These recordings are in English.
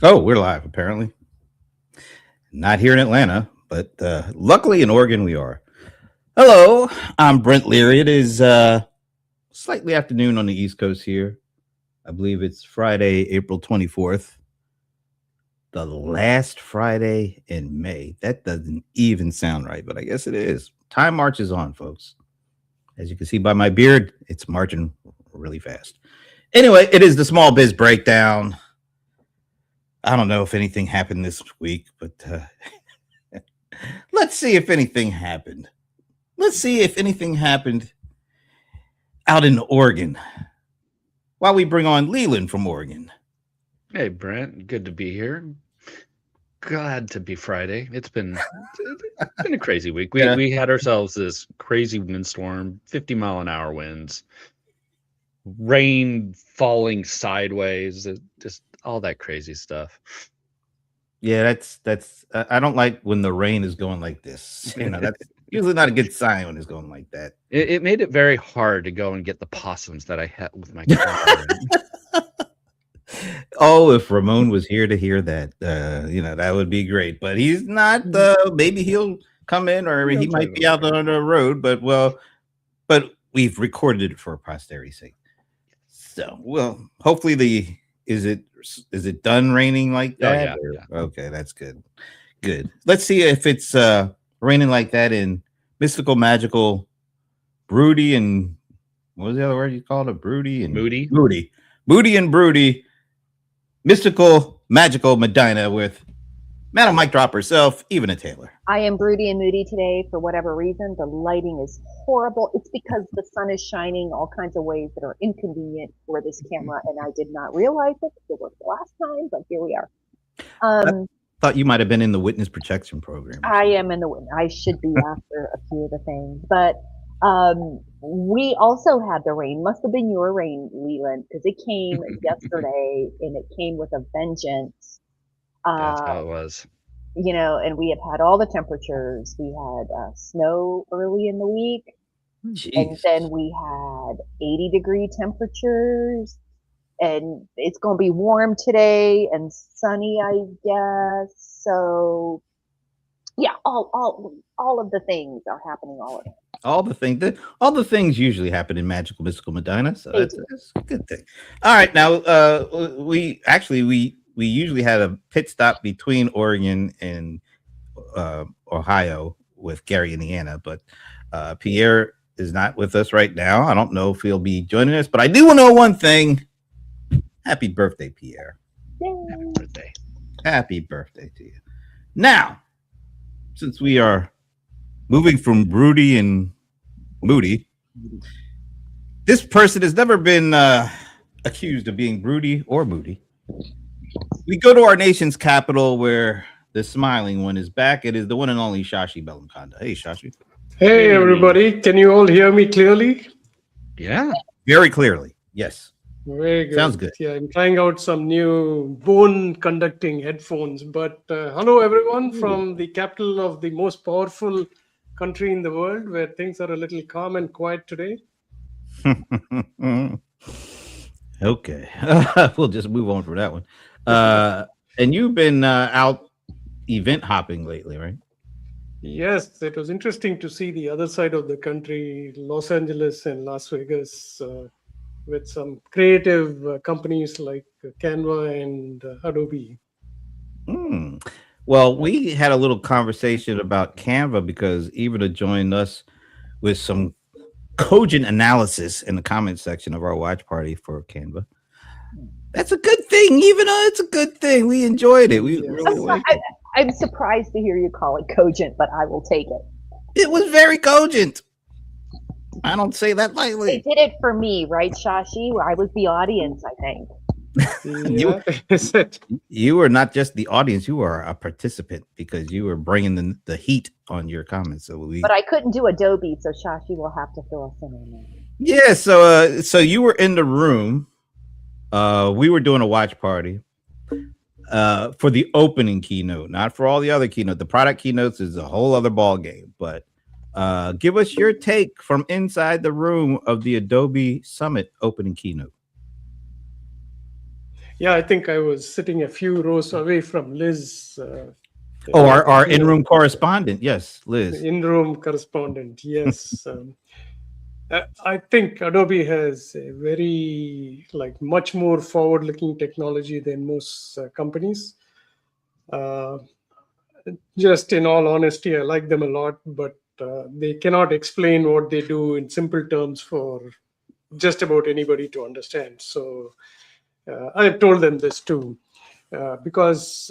Oh, we're live, apparently. Not here in Atlanta, but luckily in Oregon we are. Hello, I'm Brent Leary. It is slightly afternoon on the East Coast here. I believe it's Friday, April 24th, the last Friday in May. That doesn't even sound right, but I guess it is. Time marches on, folks. As you can see by my beard, it's marching really fast. Anyway, it is the Small Biz Breakdown. I don't know if anything happened this week, but let's see if anything happened. Let's see if anything happened out in Oregon while we bring on Leland from Oregon. Hey, Brent. Good to be here. Glad to be Friday. It's been a crazy week. We Yeah. we had ourselves this crazy windstorm, 50-mile-an-hour winds, rain falling sideways, just all that crazy stuff. Yeah, that's. I don't like when the rain is going like this. That's usually not a good sign when it's going like that. It made it very hard to go and get the possums that I had with my car. Oh, if Ramon was here to hear that, that would be great. But he's not. Maybe he'll come in, or he might be out on the road. But we've recorded it for posterity's sake. So, well, hopefully is it done raining like that? Oh, yeah. Okay, that's good. Good. Let's see if it's raining like that in mystical, magical, broody, and what was the other word you called it? Broody and Moody. Moody and broody, mystical, magical Medina with Madam Mike Drop herself, Even a Taylor. I am broody and moody today for whatever reason. The lighting is horrible. It's because the sun is shining all kinds of ways that are inconvenient for this camera, and I did not realize it. It was the last time, but here we are. I thought you might have been in the witness protection program. I am in the witness. I should be after a few of the things, but we also had the rain. Must have been your rain, Leland, because it came yesterday and it came with a vengeance. That's how it was. And we have had all the temperatures. We had snow early in the week, Jeez. and then we had 80-degree temperatures, and it's going to be warm today and sunny, I guess. So, yeah, all of the things are happening all at once. All the things usually happen in magical mystical Medina, so that's a good thing. All right, now we usually had a pit stop between Oregon and Ohio with Gary, Indiana, but Pierre is not with us right now. I don't know if he'll be joining us, but I do know one thing. Happy birthday, Pierre. Happy birthday. Happy birthday to you. Now, since we are moving from broody and moody, this person has never been accused of being broody or moody. We go to our nation's capital where the smiling one is back. It is the one and only Shashi Belamkanda. Hey, Shashi. Hey, everybody. Can you all hear me clearly? Yeah. Very clearly. Yes. Very good. Sounds good. Yeah, I'm trying out some new bone conducting headphones. But hello, everyone, from the capital of the most powerful country in the world, where things are a little calm and quiet today. Okay. We'll just move on from that one. And you've been out event hopping lately, right? Yes, it was interesting to see the other side of the country, Los Angeles and Las Vegas, with some creative companies like Canva and Adobe. Well, we had a little conversation about Canva because Eva joined us with some cogent analysis in the comment section of our watch party for Canva. That's a good thing, Eva. It's a good thing. We enjoyed it. We really liked it. I'm surprised to hear you call it cogent, but I will take it. It was very cogent. I don't say that lightly. They did it for me, right, Shashi? I was the audience, I think. You were not just the audience; you were a participant because you were bringing the heat on your comments. But I couldn't do Adobe, so Shashi will have to fill us in on that. Yeah, so you were in the room. We were doing a watch party for the opening keynote, not for all the other keynote. The product keynotes is a whole other ball game, but give us your take from inside the room of the Adobe Summit opening keynote. Yeah, I think I was sitting a few rows away from Liz. Oh, We were our talking in-room correspondent. Yes, Liz. in-room correspondent. Yes. I think Adobe has a very much more forward-looking technology than most companies. Uh, just in all honesty, I like them a lot, but they cannot explain what they do in simple terms for just about anybody to understand. So I have told them this too, because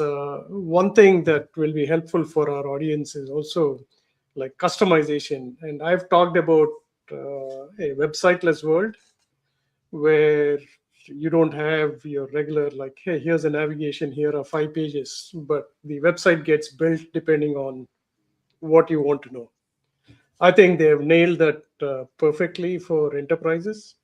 one thing that will be helpful for our audience is also like customization. And I've talked about a websiteless world where you don't have your regular hey, here's a navigation, here are 5 pages, but the website gets built depending on what you want to know. I think they have nailed that perfectly for enterprises.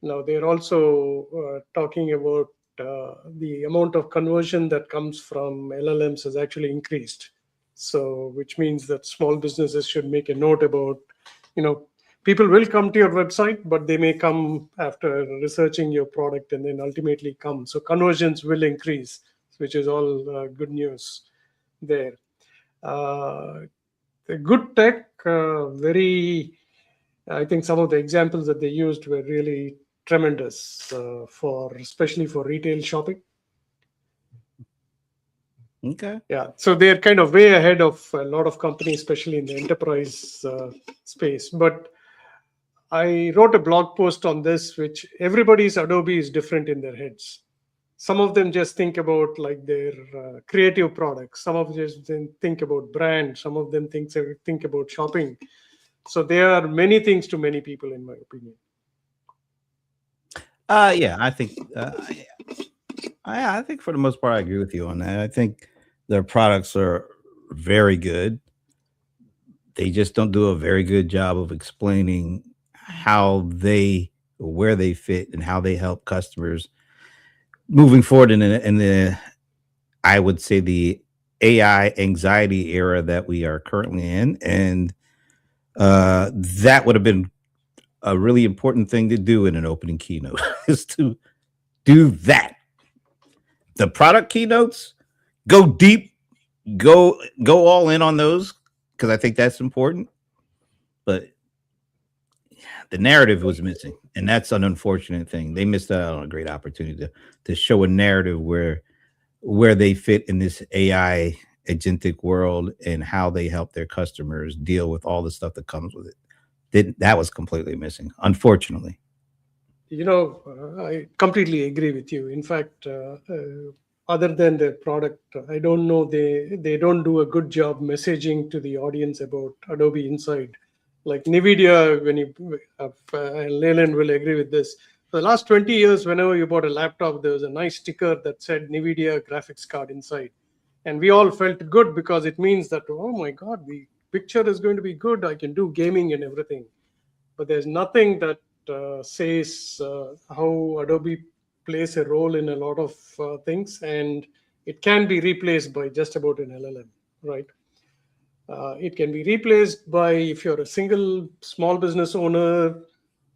Now they're also talking about the amount of conversion that comes from LLMs has actually increased. So, which means that small businesses should make a note about, people will come to your website, but they may come after researching your product and then ultimately come. So conversions will increase, which is all good news there. Uh, the good tech, very I think some of the examples that they used were really tremendous for especially for retail shopping. Okay. Yeah, so they're kind of way ahead of a lot of companies, especially in the enterprise space. But I wrote a blog post on this, which everybody's Adobe is different in their heads. Some of them just think about their creative products. Some of them just think about brand. Some of them think about shopping. So there are many things to many people, in my opinion. Yeah, I think for the most part I agree with you on that. I think their products are very good. They just don't do a very good job of explaining where they fit and how they help customers moving forward in the I would say the AI anxiety era that we are currently in. And that would have been a really important thing to do in an opening keynote is to do that. The product keynotes, go deep, go all in on those because I think that's important. But the narrative was missing, and that's an unfortunate thing. They missed out on a great opportunity to show a narrative where they fit in this AI agentic world and how they help their customers deal with all the stuff that comes with it. That was completely missing, unfortunately. I completely agree with you. In fact, other than their product, I don't know, they don't do a good job messaging to the audience about Adobe Inside. Like NVIDIA, when you and Leland will agree with this. For the last 20 years, whenever you bought a laptop, there was a nice sticker that said NVIDIA graphics card inside. And we all felt good because it means that, oh my God, the picture is going to be good. I can do gaming and everything. But there's nothing that says how Adobe plays a role in a lot of things, and it can be replaced by just about an LLM, right? It can be replaced by, if you're a single small business owner,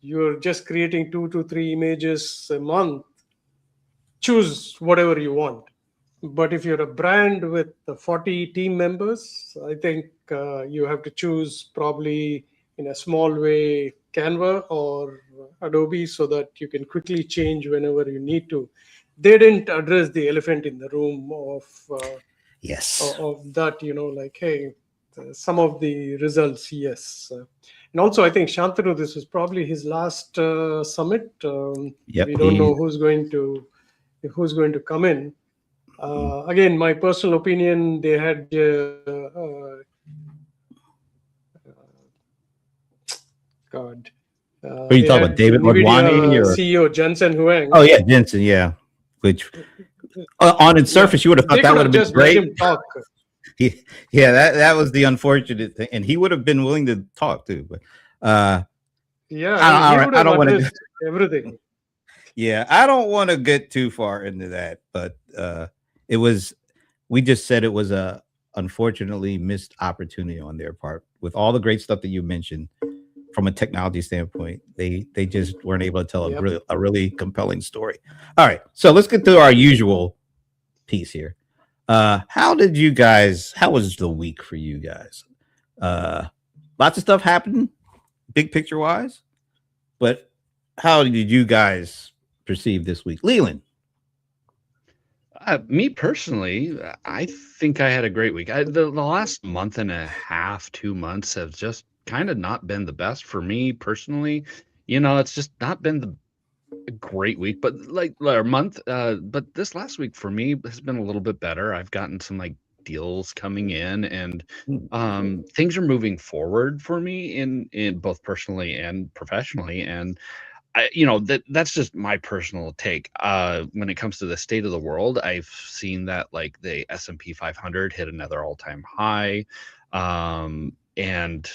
you're just creating 2 to 3 images a month, choose whatever you want. But if you're a brand with 40 team members, I think you have to choose probably in a small way Canva or Adobe so that you can quickly change whenever you need to. They didn't address the elephant in the room Yes. of that, hey, some of the results, yes. And also, I think Shantanu, this is probably his last summit. Yep. We don't know who's going to come in. Again, my personal opinion, they had God. Are you talking about David Wadhwani or CEO Jensen Huang? Oh yeah, Jensen, yeah. Which on its surface you would have thought that would have been great. Let him talk. Yeah, that was the unfortunate thing, and he would have been willing to talk too. But yeah, I don't want to everything. Yeah, I don't want to get too far into that, but it was. We just said it was a unfortunately missed opportunity on their part with all the great stuff that you mentioned from a technology standpoint. They just weren't able to tell Yep. a really compelling story. All right, so let's get to our usual piece here. How was the week for you guys? Lots of stuff happened, big picture wise, but how did you guys perceive this week? Leland. Me personally, I think I had a great week. The last month and a half, 2 months have just kind of not been the best for me personally. It's just not been a great week, but like or month. But this last week for me has been a little bit better. I've gotten some like deals coming in, and things are moving forward for me in both personally and professionally. And that's just my personal take. When it comes to the state of the world, I've seen that like the S&P 500 hit another all-time high, and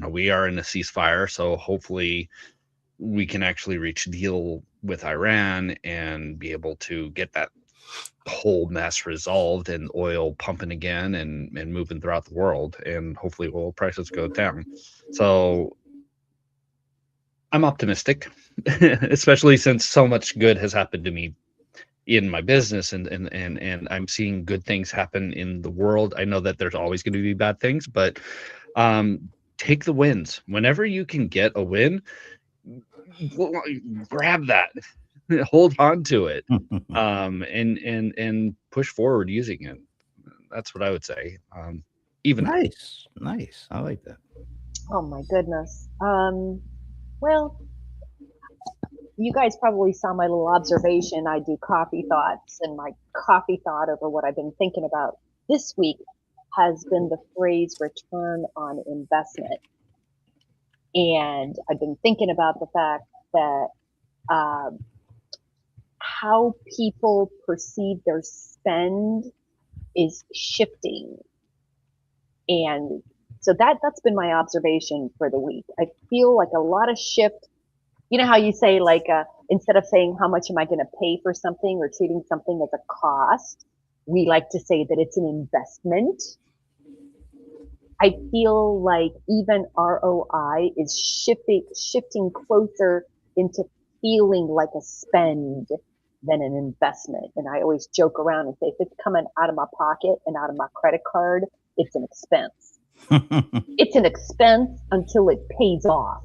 we are in a ceasefire, so hopefully we can actually reach a deal with Iran and be able to get that whole mess resolved and oil pumping again and moving throughout the world, and hopefully oil prices go down. So I'm optimistic, especially since so much good has happened to me in my business, and I'm seeing good things happen in the world. I know that there's always going to be bad things, but take the wins. Whenever you can get a win, grab that, hold on to it, and push forward using it. That's what I would say. Even Nice. I like that. Oh my goodness. Well, you guys probably saw my little observation. I do coffee thoughts, and my coffee thought over what I've been thinking about this week has been the phrase return on investment. And I've been thinking about the fact that how people perceive their spend is shifting. And so that's been my observation for the week. I feel like a lot of shift. You know how you say, like, instead of saying how much am I going to pay for something or treating something as a cost, we like to say that it's an investment. I feel like even ROI is shifting closer into feeling like a spend than an investment. And I always joke around and say, if it's coming out of my pocket and out of my credit card, it's an expense. It's an expense until it pays off.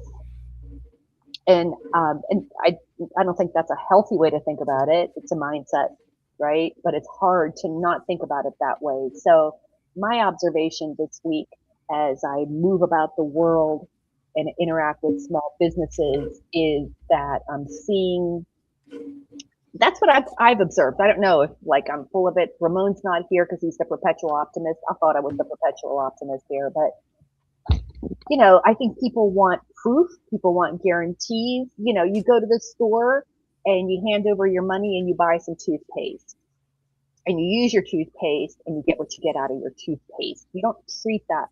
And I don't think that's a healthy way to think about it. It's a mindset, right? But it's hard to not think about it that way. So my observation this week, as I move about the world and interact with small businesses, is that I'm seeing. That's what I've observed. I don't know if like I'm full of it. Ramon's not here because he's the perpetual optimist. I thought I was the perpetual optimist here, but I think people want proof. People want guarantees. You go to the store and you hand over your money and you buy some toothpaste, and you use your toothpaste and you get what you get out of your toothpaste. You don't treat that,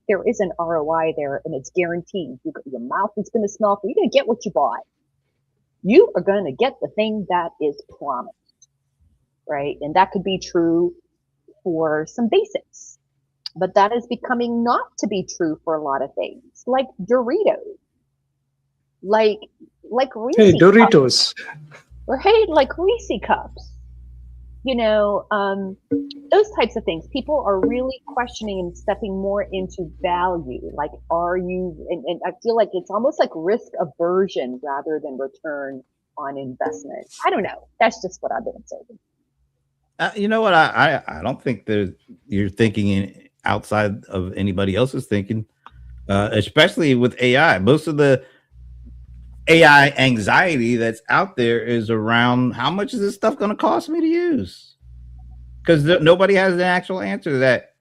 there is an ROI there, and it's guaranteed. Your mouth is going to smell. You're going to get what you bought. You are going to get the thing that is promised, right? And that could be true for some basics, but that is becoming not to be true for a lot of things, like Doritos, like Reese Hey, Doritos. cups, or like Reese cups. Those types of things. People are really questioning and stepping more into value. Like, are you, and I feel like it's almost like risk aversion rather than return on investment. I don't know. That's just what I've been observing. You know what? I don't think that you're thinking outside of anybody else's thinking, especially with AI. Most of the AI anxiety that's out there is around how much is this stuff going to cost me to use? Because nobody has an actual answer to that,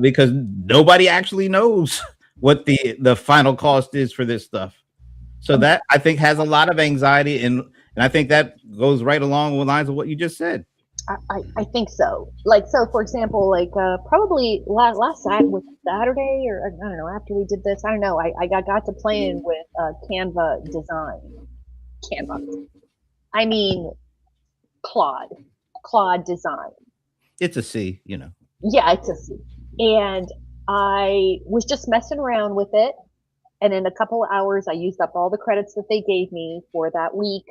because nobody actually knows what the final cost is for this stuff. So that, I think, has a lot of anxiety, and I think that goes right along the lines of what you just said. I think so. Like, so for example, like probably last Saturday, or I don't know, after we did this, I don't know, I got to playing with Canva design. I mean, Claude design. It's a C, Yeah, it's a C. And I was just messing around with it. And in a couple of hours, I used up all the credits that they gave me for that week.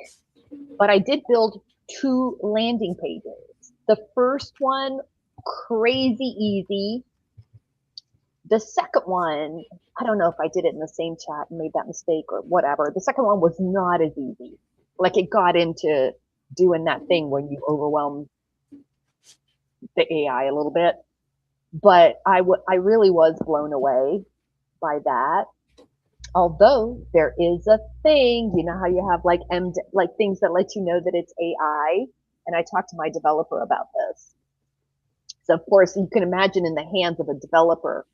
But I did build 2 landing pages. The first one, crazy easy. The second one, I don't know if I did it in the same chat and made that mistake or whatever. The second one was not as easy. Like it got into doing that thing when you overwhelm the AI a little bit. But I really was blown away by that. Although there is a thing, you know how you have like things that let you know that it's AI. And I talked to my developer about this. So of course you can imagine in the hands of a developer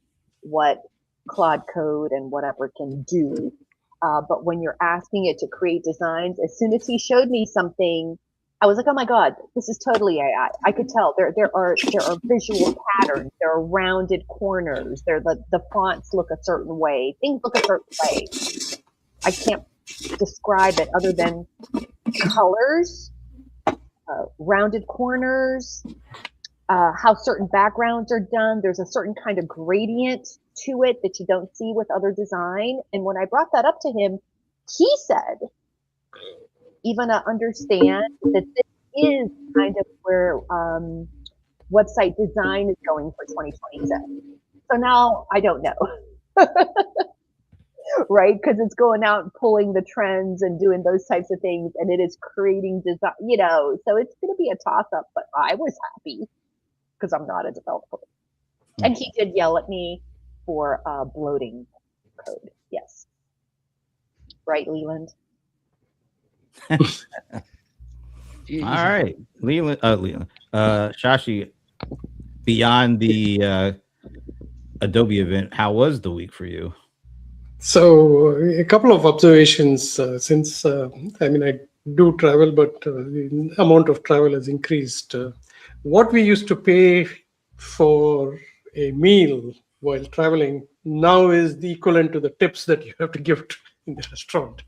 what Claude Code and whatever can do. But when you're asking it to create designs, as soon as he showed me something, I was like, oh my God, this is totally AI. I could tell there are visual patterns, there are rounded corners, the fonts look a certain way, things look a certain way. I can't describe it other than colors, rounded corners, how certain backgrounds are done. There's a certain kind of gradient to it that you don't see with other design. And when I brought that up to him, he said, even to understand that this is kind of where website design is going for 2026. So now I don't know, right? Because it's going out and pulling the trends and doing those types of things, and it is creating design, so it's going to be a toss-up, but I was happy because I'm not a developer. And he did yell at me for bloating code. Yes. Right, Leland? All right, Leland, Shashi, beyond the Adobe event, how was the week for you? So a couple of observations since I do travel, but the amount of travel has increased. What we used to pay for a meal while traveling now is the equivalent to the tips that you have to give in the restaurant.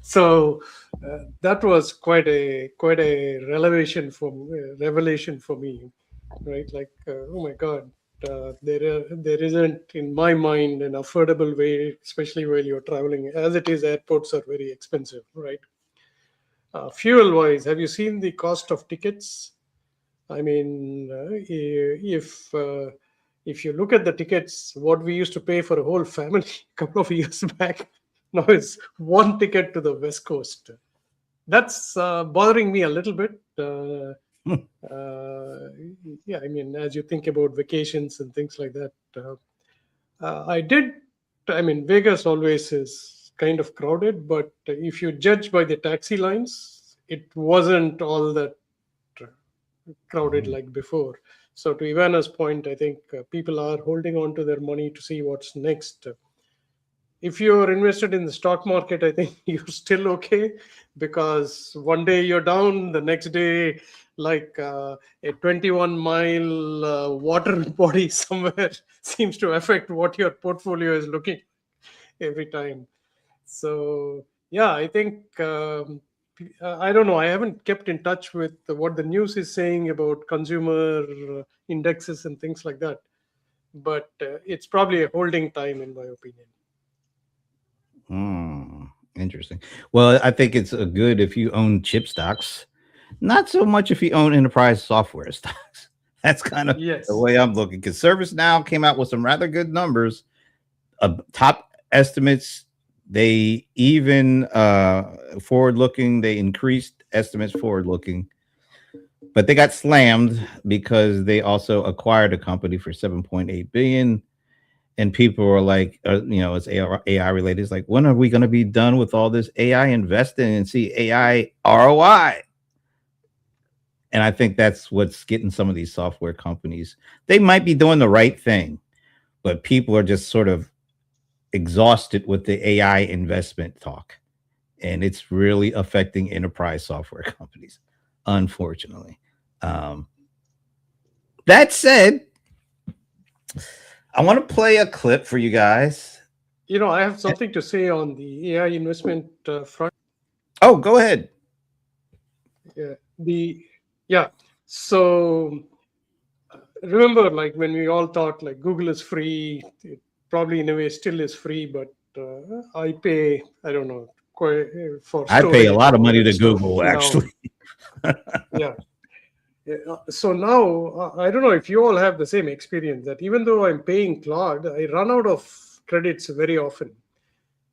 So that was quite a revelation for me, right? Like, oh my God, there isn't, in my mind, an affordable way, especially while you're traveling. As it is, airports are very expensive, right? Fuel wise, have you seen the cost of tickets? I mean, if you look at the tickets, what we used to pay for a whole family a couple of years back, now it's one ticket to the West Coast. That's bothering me a little bit. Yeah, I mean, as you think about vacations and things like that, Vegas always is kind of crowded, but if you judge by the taxi lines, it wasn't all that crowded like before. So to Ivana's point, I think people are holding on to their money to see what's next. If you're invested in the stock market, I think you're still okay, because one day you're down, the next day, like a 21-mile water body somewhere seems to affect what your portfolio is looking every time. So yeah, I think I don't know. I haven't kept in touch with what the news is saying about consumer indexes and things like that, but it's probably a holding time, in my opinion. Interesting. Well, I think it's good if you own chip stocks, not so much if you own enterprise software stocks. That's kind of the way I'm looking, because ServiceNow came out with some rather good numbers, top estimates. They even forward-looking, they increased estimates forward-looking, but they got slammed because they also acquired a company for $7.8 billion. And people were like, it's AI related. It's like, when are we going to be done with all this AI investing and see AI ROI? And I think that's what's getting some of these software companies. They might be doing the right thing, but people are just sort of exhausted with the AI investment talk. And it's really affecting enterprise software companies, unfortunately. That said, I want to play a clip for you guys. I have something to say on the AI investment front. Oh, go ahead. So remember, like when we all thought like Google is free, it probably in a way still is free, but I pay, I don't know, for I pay a storage lot of and all money that to stuff Google, now. actually. Yeah. So now, I don't know if you all have the same experience that even though I'm paying Claude, I run out of credits very often.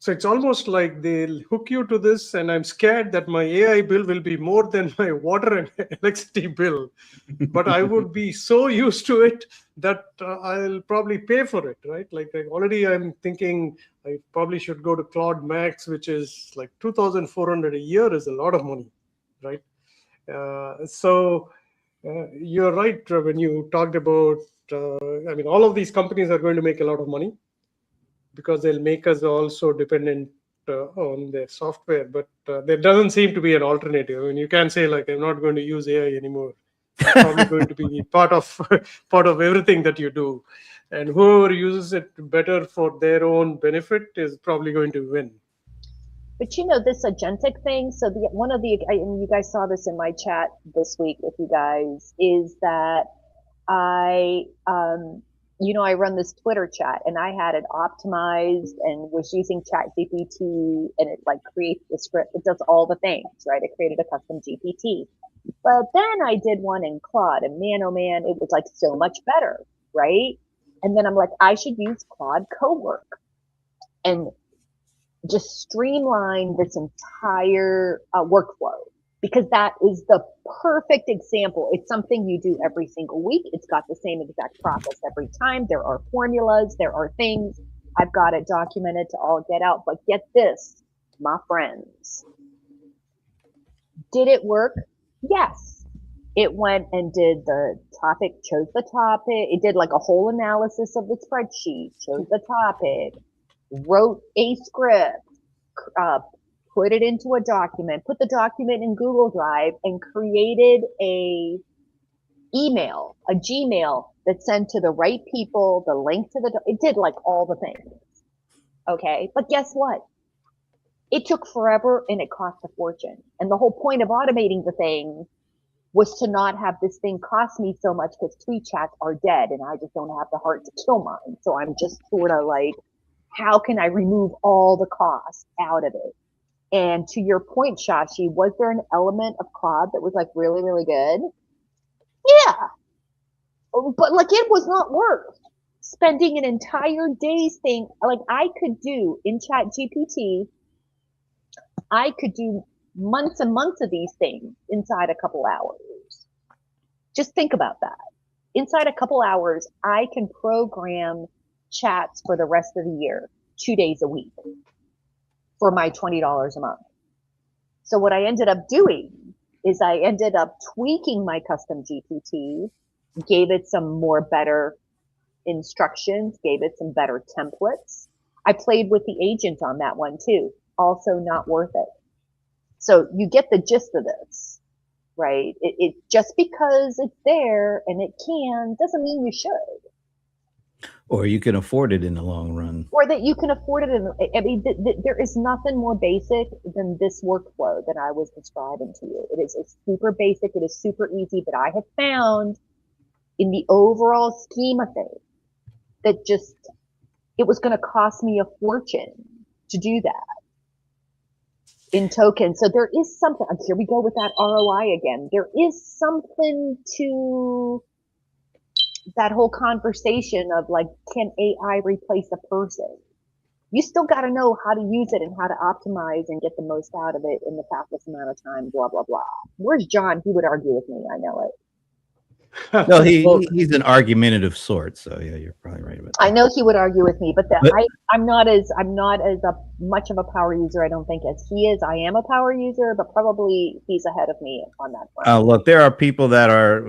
So it's almost like they'll hook you to this, and I'm scared that my AI bill will be more than my water and electricity bill. But I would be so used to it that I'll probably pay for it, right? Like already I'm thinking I probably should go to Claude Max, which is like 2,400 a year is a lot of money, right? You're right when you talked about, I mean, all of these companies are going to make a lot of money because they'll make us also dependent on their software. But there doesn't seem to be an alternative. I mean, you can't say like, I'm not going to use AI anymore. It's probably going to be part of everything that you do. And whoever uses it better for their own benefit is probably going to win. But this agentic thing. So and you guys saw this in my chat this week with you guys, is that I run this Twitter chat, and I had it optimized and was using ChatGPT, and it like creates the script. It does all the things, right? It created a custom GPT. But then I did one in Claude, and man, oh man, it was like so much better, right? And then I'm like, I should use Claude Cowork and just streamline this entire workflow, because that is the perfect example. It's something you do every single week. It's got the same exact process every time. There are formulas, there are things. I've got it documented to all get out. But get this, my friends. Did it work? Yes. It went and did the topic, chose the topic. It did like a whole analysis of the spreadsheet, chose the topic, wrote a script, put it into a document, put the document in Google Drive, and created a Gmail that sent to the right people, the link to it did like all the things. Okay. But guess what? It took forever and it cost a fortune. And the whole point of automating the thing was to not have this thing cost me so much, because tweet chats are dead and I just don't have the heart to kill mine. So I'm just sort of like, how can I remove all the costs out of it? And to your point, Shashi, was there an element of Claude that was like really, really good? Yeah. But like, it was not worth spending an entire day's thing. Like, I could do in ChatGPT, I could do months and months of these things inside a couple hours. Just think about that. Inside a couple hours, I can program chats for the rest of the year, 2 days a week, for my $20 a month. So what I ended up doing is I ended up tweaking my custom GPT, gave it some more better instructions, gave it some better templates. I played with the agent on that one too. Also not worth it. So you get the gist of this, right? It just because it's there and it can doesn't mean you should. Or you can afford it in the long run. Or that you can afford it. I mean, there is nothing more basic than this workflow that I was describing to you. It's super basic. It is super easy. But I have found in the overall scheme of things that just, it was going to cost me a fortune to do that in tokens. So there is something, here we go with that ROI again. There is something to that whole conversation of like, can AI replace a person? You still got to know how to use it and how to optimize and get the most out of it in the fastest amount of time, blah, blah, blah. Where's John? He would argue with me. I know it. No, he's an argumentative sort. So yeah, you're probably right about that. I know he would argue with me, but I'm not as much of a power user, I don't think, as he is. I am a power user, but probably he's ahead of me on that front. Look, there are people that are,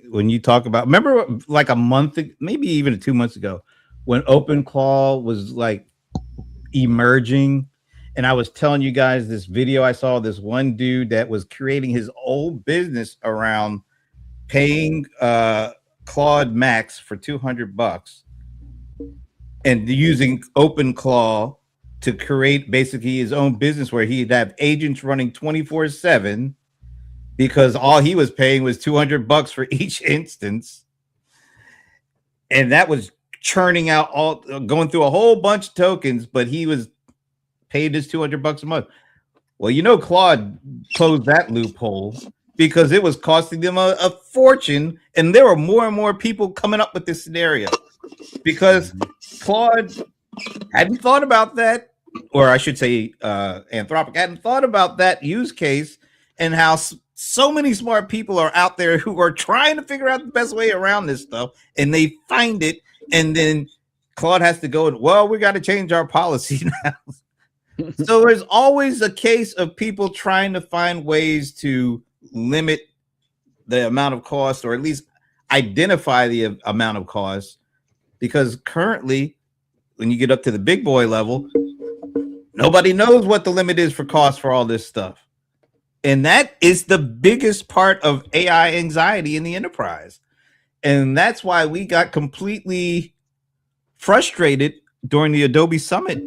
when you talk about, remember like a month, maybe even 2 months ago, when OpenClaw was like emerging, and I was telling you guys this video I saw, this one dude that was creating his old business around paying Claude Max for $200 and using OpenClaw to create basically his own business where he'd have agents running 24/7 because all he was paying was $200 for each instance. And that was churning out going through a whole bunch of tokens, but he was pay this $200 a month. Well, Claude closed that loophole because it was costing them a fortune, and there were more and more people coming up with this scenario because Claude hadn't thought about that, or I should say Anthropic hadn't thought about that use case, and how so many smart people are out there who are trying to figure out the best way around this stuff, and they find it, and then Claude has to go, well, we got to change our policy now. So there's always a case of people trying to find ways to limit the amount of cost, or at least identify the amount of cost, because currently, when you get up to the big boy level, nobody knows what the limit is for cost for all this stuff. And that is the biggest part of AI anxiety in the enterprise. And that's why we got completely frustrated during the Adobe Summit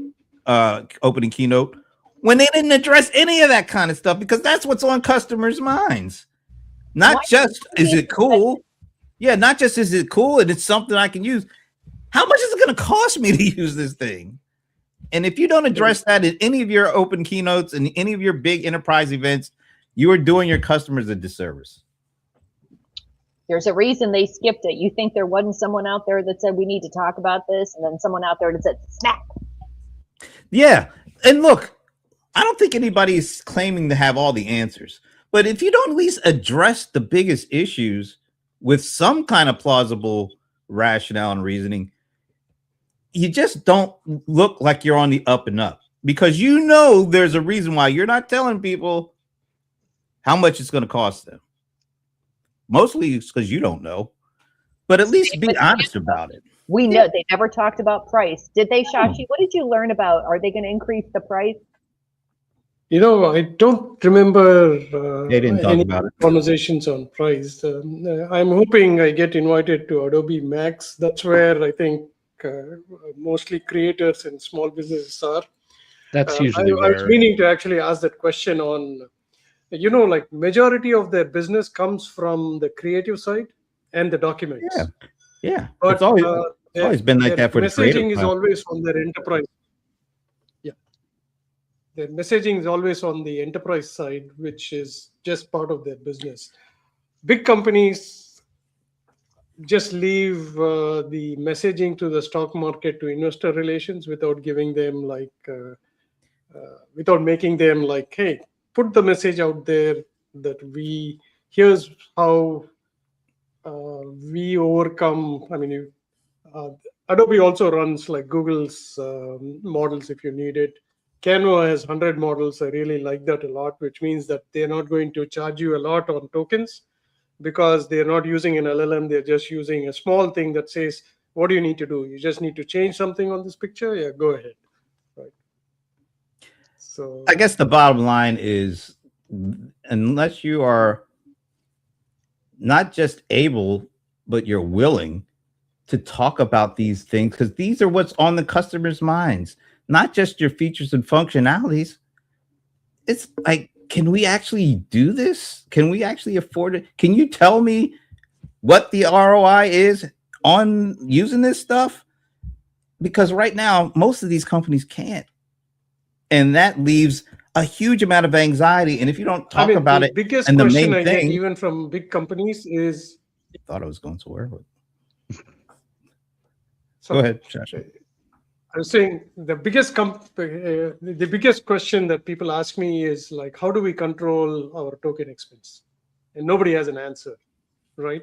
opening keynote when they didn't address any of that kind of stuff, because that's what's on customers' minds. Not just is it cool? Yeah, not just is it cool and it's something I can use. How much is it going to cost me to use this thing? And if you don't address that in any of your open keynotes and any of your big enterprise events, you are doing your customers a disservice. There's a reason they skipped it. You think there wasn't someone out there that said we need to talk about this, and then someone out there that said snap. Yeah. And look, I don't think anybody is claiming to have all the answers. But if you don't at least address the biggest issues with some kind of plausible rationale and reasoning, you just don't look like you're on the up and up, because there's a reason why you're not telling people how much it's going to cost them. Mostly it's because you don't know, but at least be honest about it. We know they never talked about price. Did they, Shashi? What did you learn about? Are they going to increase the price? I don't remember They didn't talk any about it. Conversations on price. I'm hoping I get invited to Adobe Max. That's where I think mostly creators and small businesses are. That's usually I was meaning to actually ask that question on, like majority of their business comes from the creative side and the documents. Yeah. But It's always been like that for the creative messaging is side. always on their enterprise. Yeah. Their messaging is always on the enterprise side, which is just part of their business. Big companies just leave the messaging to the stock market, to investor relations, without giving them without making them like, hey, put the message out there that here's how we overcome. I mean, Adobe also runs like Google's models if you need it. Canva has 100 models. I really like that a lot, which means that they're not going to charge you a lot on tokens, because they're not using an LLM. They're just using a small thing that says, what do you need to do? You just need to change something on this picture. Yeah, go ahead. Right. So I guess the bottom line is, unless you are not just able, but you're willing to talk about these things, because these are what's on the customer's minds, not just your features and functionalities. It's like, can we actually do this? Can we actually afford it? Can you tell me what the ROI is on using this stuff? Because right now, most of these companies can't. And that leaves a huge amount of anxiety. And if you don't talk about it, biggest and the question main I get thing, even from big companies is, I thought I was going somewhere, but so go ahead, Shashi. I was saying the biggest question that people ask me is like, how do we control our token expense? And nobody has an answer, right?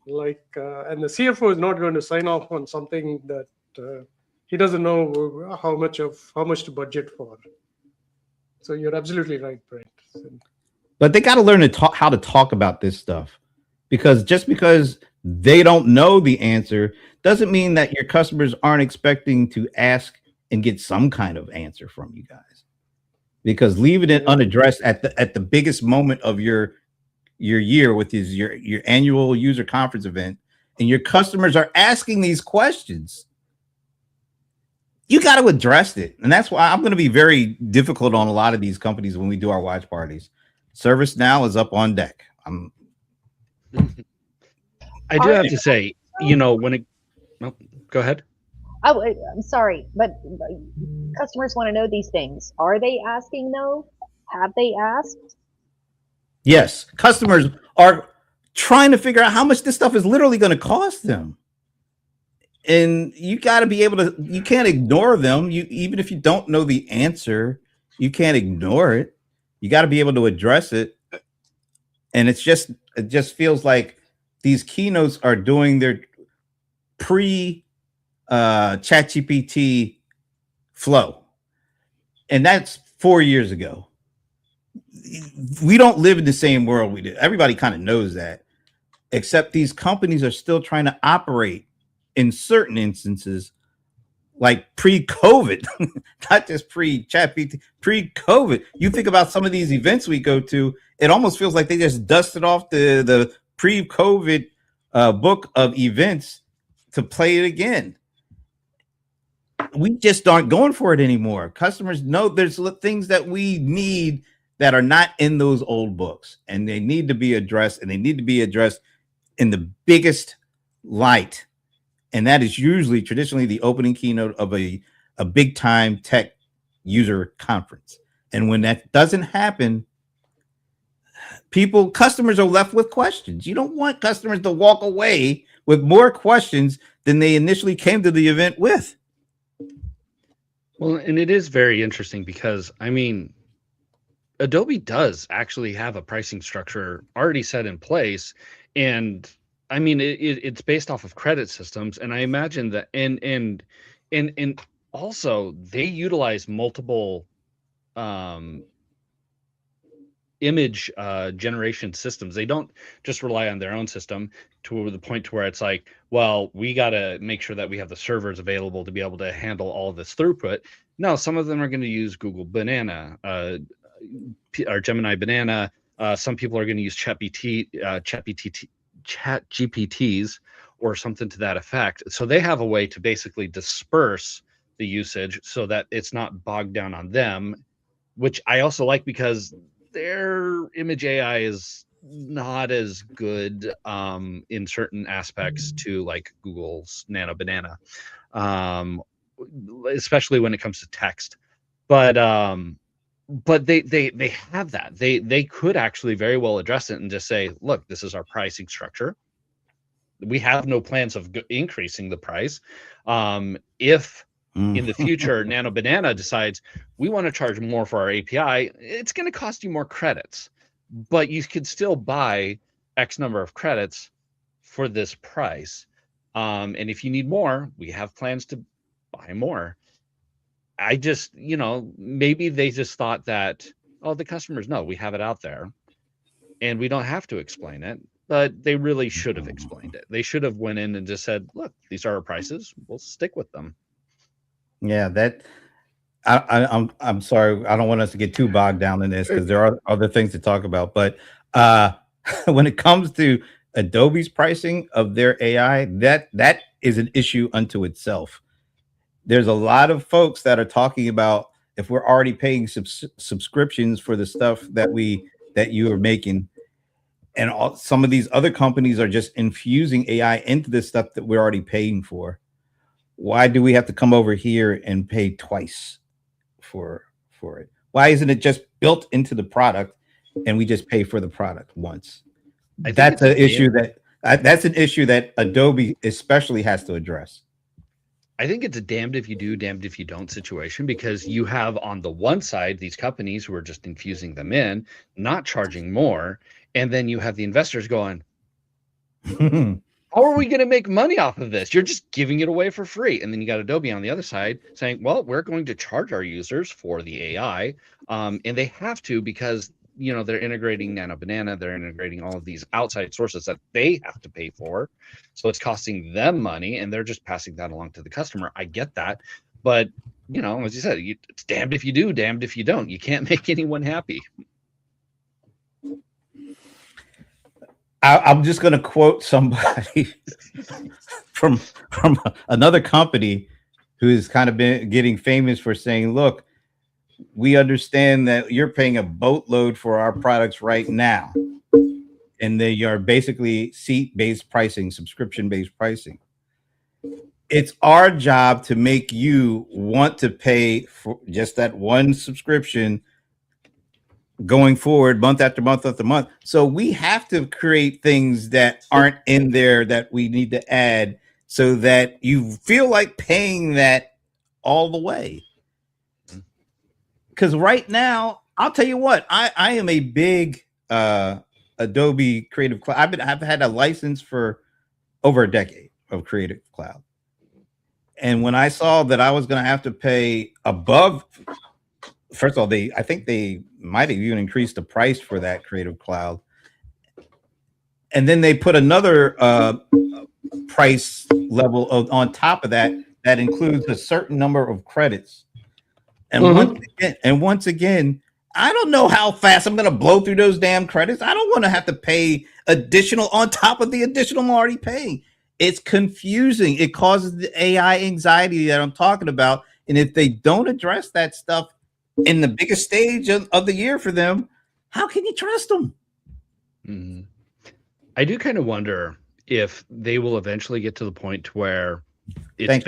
Like, and the CFO is not going to sign off on something that he doesn't know how much to budget for. So you're absolutely right, Brent. But they got to learn how to talk about this stuff, because just because they don't know the answer doesn't mean that your customers aren't expecting to ask and get some kind of answer from you guys. Because leaving it unaddressed at the biggest moment of your year, with your annual user conference event, and your customers are asking these questions, you got to address it. And that's why I'm going to be very difficult on a lot of these companies when we do our watch parties. ServiceNow is up on deck. I do have to say, when it, go ahead. I'm sorry, but customers want to know these things. Are they asking though? Have they asked? Yes, customers are trying to figure out how much this stuff is literally going to cost them. And you got to be able to, you can't ignore them. You, even if you don't know the answer, you can't ignore it. You got to be able to address it. And it just feels like these keynotes are doing their pre ChatGPT flow. And that's 4 years ago. We don't live in the same world we did. Everybody kind of knows that, except these companies are still trying to operate in certain instances like pre-COVID, not just pre-ChatGPT, pre-COVID. You think about some of these events we go to, it almost feels like they just dusted off the pre-COVID book of events to play it again. We just aren't going for it anymore. Customers know there's things that we need that are not in those old books, and they need to be addressed, and they need to be addressed in the biggest light. And that is usually traditionally the opening keynote of a big time tech user conference. And when that doesn't happen, customers are left with questions. You don't want customers to walk away with more questions than they initially came to the event with. Well, and it is very interesting because, I mean, Adobe does actually have a pricing structure already set in place. And I mean, it's based off of credit systems. And I imagine that, and also they utilize multiple image generation systems. They don't just rely on their own system to the point to where it's like, well, we got to make sure that we have the servers available to be able to handle all of this throughput. No, some of them are going to use Google Banana or Gemini Banana. Some people are going to use ChatGPTs or something to that effect. So they have a way to basically disperse the usage so that it's not bogged down on them, which I also like because their image AI is not as good in certain aspects to like Google's Nano Banana, especially when it comes to text. But they have that. They could actually very well address it and just say, look, this is our pricing structure. We have no plans of increasing the price. If in the future Nano Banana decides we want to charge more for our API, it's going to cost you more credits, but you could still buy X number of credits for this price. And if you need more, we have plans to buy more. I just, maybe they just thought that, oh, the customers know we have it out there and we don't have to explain it, but they really should have explained it. They should have went in and just said, look, these are our prices. We'll stick with them. Yeah, I'm sorry. I don't want us to get too bogged down in this because there are other things to talk about. But when it comes to Adobe's pricing of their AI, that is an issue unto itself. There's a lot of folks that are talking about if we're already paying subscriptions for the stuff that you are making, and some of these other companies are just infusing AI into the stuff that we're already paying for. Why do we have to come over here and pay twice for it? Why isn't it just built into the product and we just pay for the product once? That's an issue that Adobe especially has to address. I think it's a damned if you do, damned if you don't situation, because you have on the one side these companies who are just infusing them in, not charging more, and then you have the investors going, how are we going to make money off of this? You're just giving it away for free. And then you got Adobe on the other side saying, well, we're going to charge our users for the AI. And they have to because, they're integrating Nano Banana. They're integrating all of these outside sources that they have to pay for. So it's costing them money and they're just passing that along to the customer. I get that. But, as you said, it's damned if you do, damned if you don't. You can't make anyone happy. I'm just going to quote somebody from another company who's kind of been getting famous for saying, look, we understand that you're paying a boatload for our products right now. And they are basically seat-based pricing, subscription-based pricing. it's our job to make you want to pay for just that one subscription going forward, month after month after month. So we have to create things that aren't in there that we need to add so that you feel like paying that all the way. Because right now, I'll tell you what, I am a big Adobe Creative Cloud. I've had a license for over a decade of Creative Cloud. And when I saw that I was going to have to pay above, first of all, I think they might have even increased the price for that Creative Cloud. And then they put another price level on top of that includes a certain number of credits. And once again, I don't know how fast I'm going to blow through those damn credits. I don't want to have to pay additional on top of the additional I'm already paying. It's confusing. It causes the AI anxiety that I'm talking about. And if they don't address that stuff in the biggest stage of the year for them, how can you trust them? Mm-hmm. I do kind of wonder if they will eventually get to the point where it's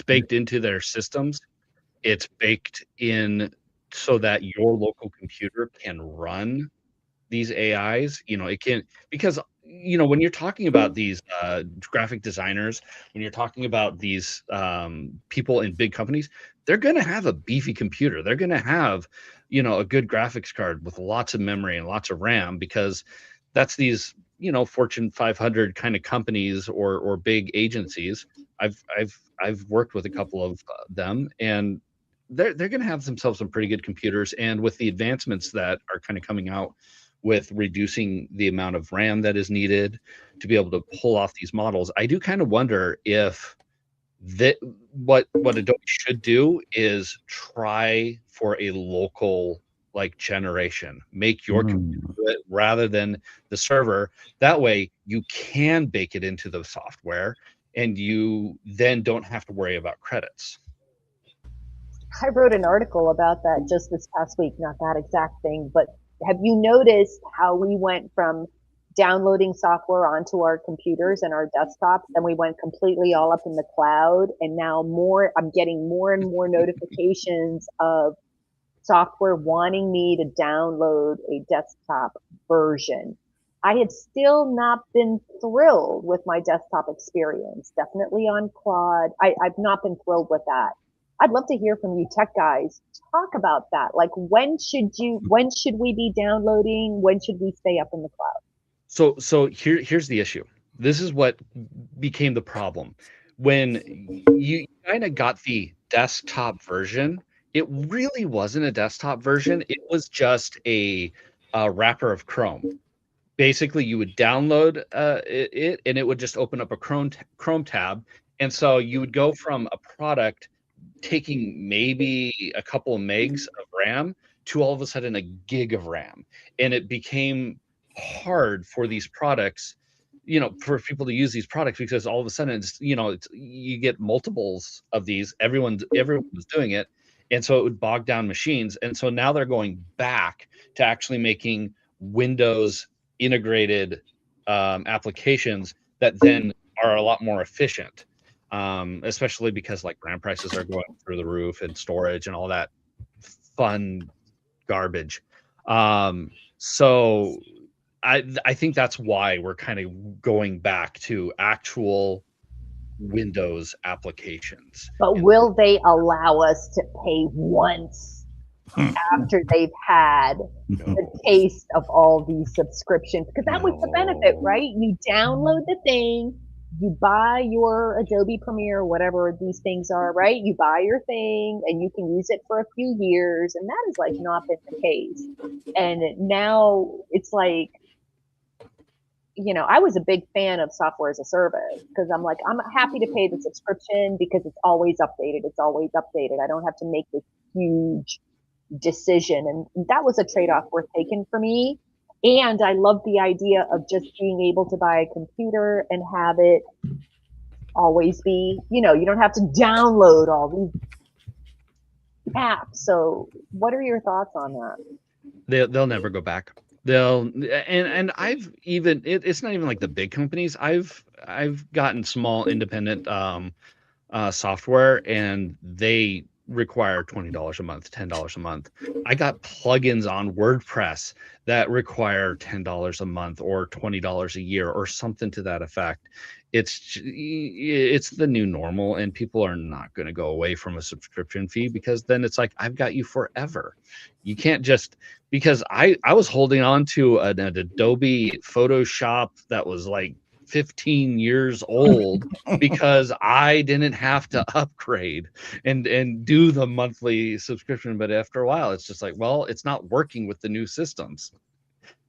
baked into their systems. It's baked in so that your local computer can run these AIs. It can, because when you're talking about these graphic designers, when you're talking about these people in big companies, they're going to have a beefy computer. They're going to have, a good graphics card with lots of memory and lots of RAM, because that's these, Fortune 500 kind of companies or big agencies. I've worked with a couple of them, and they're going to have themselves some pretty good computers. And with the advancements that are kind of coming out with reducing the amount of RAM that is needed to be able to pull off these models, I do kind of wonder if what Adobe should do is try for a local generation, make your computer rather than the server. That way you can bake it into the software and you then don't have to worry about credits. I wrote an article about that just this past week, not that exact thing, but have you noticed how we went from downloading software onto our computers and our desktops, and we went completely all up in the cloud, and now I'm getting more and more notifications of software wanting me to download a desktop version. I have still not been thrilled with my desktop experience, definitely on Claude. I've not been thrilled with that. I'd love to hear from you tech guys. Talk about that. Like, when should we be downloading? When should we stay up in the cloud? So here's the issue. This is what became the problem. When you kind of got the desktop version, it really wasn't a desktop version. It was just a wrapper of Chrome. Basically, you would download it, and it would just open up a Chrome tab. And so you would go from a product taking maybe a couple of megs of RAM to all of a sudden a gig of RAM. And it became hard for these products, for people to use these products, because all of a sudden you get multiples of these. Everyone was doing it. And so it would bog down machines. And so now they're going back to actually making Windows integrated applications that then are a lot more efficient. Especially because RAM prices are going through the roof, and storage and all that fun garbage. So I think that's why we're kind of going back to actual Windows applications. But will they allow us to pay once after they've had the taste of all these subscriptions? Because that was the benefit, right? You download the thing, you buy your Adobe Premiere, whatever these things are, right? You buy your thing and you can use it for a few years, and that has not been the case. And now it's I was a big fan of software as a service, because I'm happy to pay the subscription because it's always updated. I don't have to make this huge decision. And that was a trade-off worth taking for me. And I love the idea of just being able to buy a computer and have it always be, you don't have to download all these apps. So what are your thoughts on that? They'll never go back. They'll and I've even it's not even like the big companies. I've gotten small independent software, and they require $20 a month, $10 a month. I got plugins on WordPress that require $10 a month or $20 a year or something to that effect. It's the new normal, and people are not going to go away from a subscription fee, because then it's like, I've got you forever. You can't just, because I was holding on to an Adobe Photoshop that was like 15 years old because I didn't have to upgrade and do the monthly subscription. But after a while, it's just like, well, it's not working with the new systems.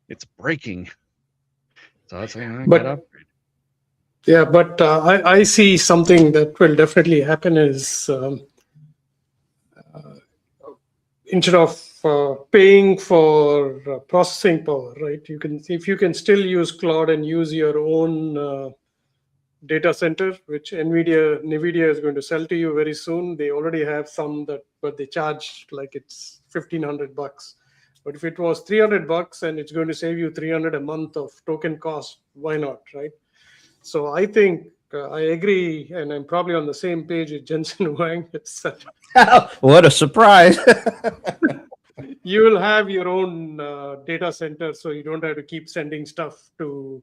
It's breaking. So that's like, I gotta upgrade. Yeah, but I see something that will definitely happen is instead of paying for processing power, right? If you can still use cloud and use your own data center, which NVIDIA is going to sell to you very soon. They already have some but they charge like it's $1,500. But if it was $300 and it's going to save you $300 a month of token cost, why not, right? So I think I agree, and I'm probably on the same page with Jensen Huang. It's What a surprise! You will have your own data center, so you don't have to keep sending stuff to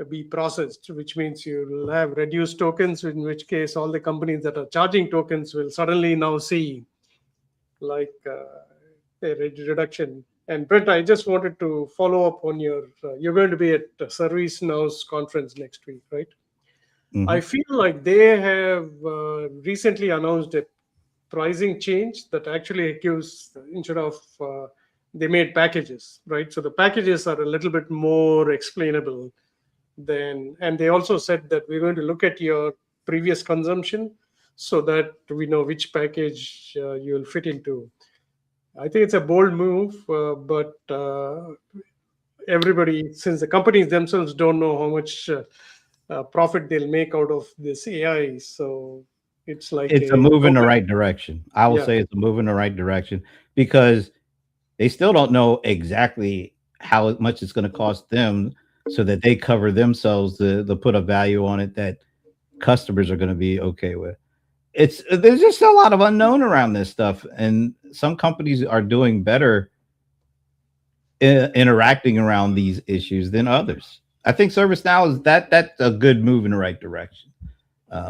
be processed, which means you'll have reduced tokens, in which case all the companies that are charging tokens will suddenly now see like a reduction. And Brent, I just wanted to follow up on you're going to be at ServiceNow's conference next week, right? Mm-hmm. I feel like they have recently announced a pricing change that actually gives, instead of they made packages, right? So the packages are a little bit more explainable and they also said that we're going to look at your previous consumption so that we know which package you'll fit into. I think it's a bold move, but everybody, since the companies themselves don't know how much profit they'll make out of this AI, so it's like it's a move in the right direction. I will say it's a move in the right direction, because they still don't know exactly how much it's going to cost them, so that they cover themselves to put a value on it that customers are going to be okay with. There's just a lot of unknown around this stuff, and some companies are doing better interacting around these issues than others. I think ServiceNow is that's a good move in the right direction,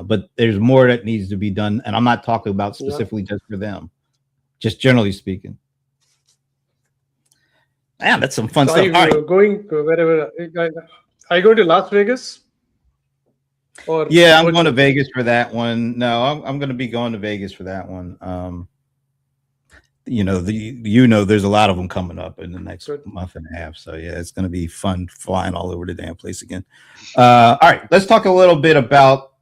but there's more that needs to be done, and I'm not talking about specifically just for them, just generally speaking. Man, that's some fun stuff. You're going wherever. I go to Las Vegas. Yeah, I'm going to Vegas for that one. No, I'm going to be going to Vegas for that one. There's a lot of them coming up in the next month and a half. So yeah, it's going to be fun flying all over the damn place again. All right, let's talk a little bit about.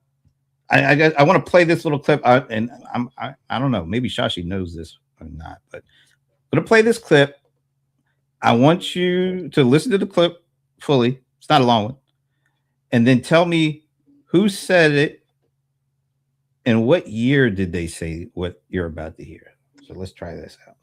I want to play this little clip, and I don't know, maybe Shashi knows this or not, but I'm going to play this clip. I want you to listen to the clip fully. It's not a long one, and then tell me who said it and what year did they say what you're about to hear. So let's try this out.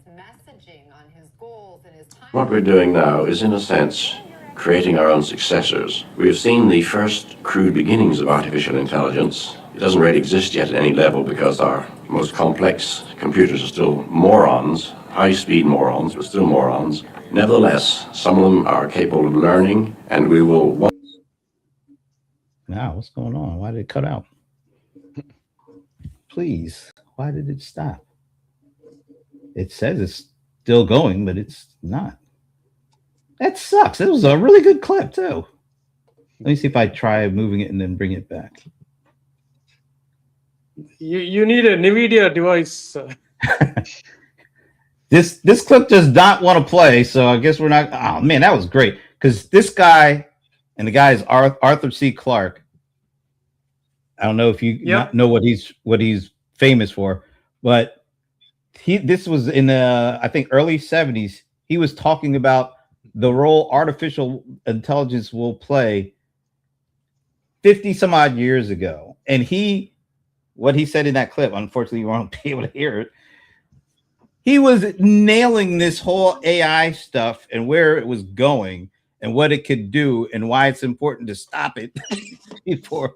Messaging on his goals and his time. What we're doing now is, in a sense, creating our own successors. We have seen the first crude beginnings of artificial intelligence. It doesn't really exist yet at any level because our most complex computers are still morons, high-speed morons, but still morons. Nevertheless, some of them are capable of learning, and we will... Now, what's going on? Why did it cut out? Please, why did it stop? It says it's still going, but it's not. That sucks. It was a really good clip, too. Let me see if I try moving it and then bring it back. You need a NVIDIA device. This clip does not want to play, so I guess we're not. Oh, man, that was great. Because this guy, and the guy is Arthur C. Clarke. I don't know if you know what he's famous for, but this was in the, I think, early 70s. He was talking about the role artificial intelligence will play 50 some odd years ago. And what he said in that clip, unfortunately, you won't be able to hear it. he was nailing this whole AI stuff and where it was going and what it could do and why it's important to stop it before.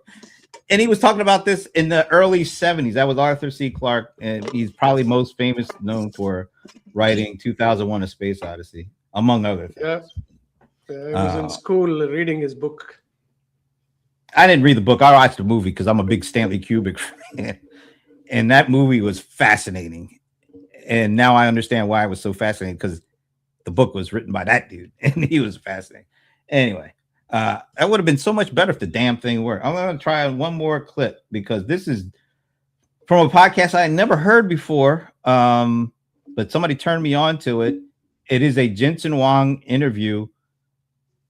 And he was talking about this in the early 70s. That was Arthur C. Clarke, and he's probably most famous known for writing 2001: A Space Odyssey, among other things. Yeah. I was in school reading his book. I didn't read the book. I watched the movie because I'm a big Stanley Kubrick fan. And that movie was fascinating. And now I understand why it was so fascinating, because the book was written by that dude and he was fascinating. Anyway, that would have been so much better if the damn thing worked. I'm going to try one more clip because this is from a podcast I had never heard before, but somebody turned me on to it. It is a Jensen Huang interview,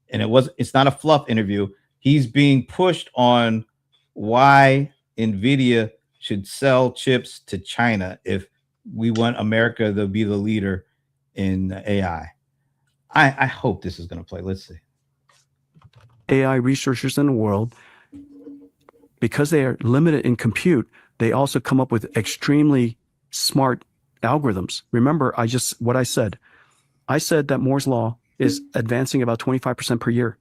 and it's not a fluff interview. He's being pushed on why NVIDIA should sell chips to China if we want America to be the leader in AI. I hope this is going to play. Let's see. AI researchers in the world, because they are limited in compute, they also come up with extremely smart algorithms. Remember, what I said. I said that Moore's law is advancing about 25% per year.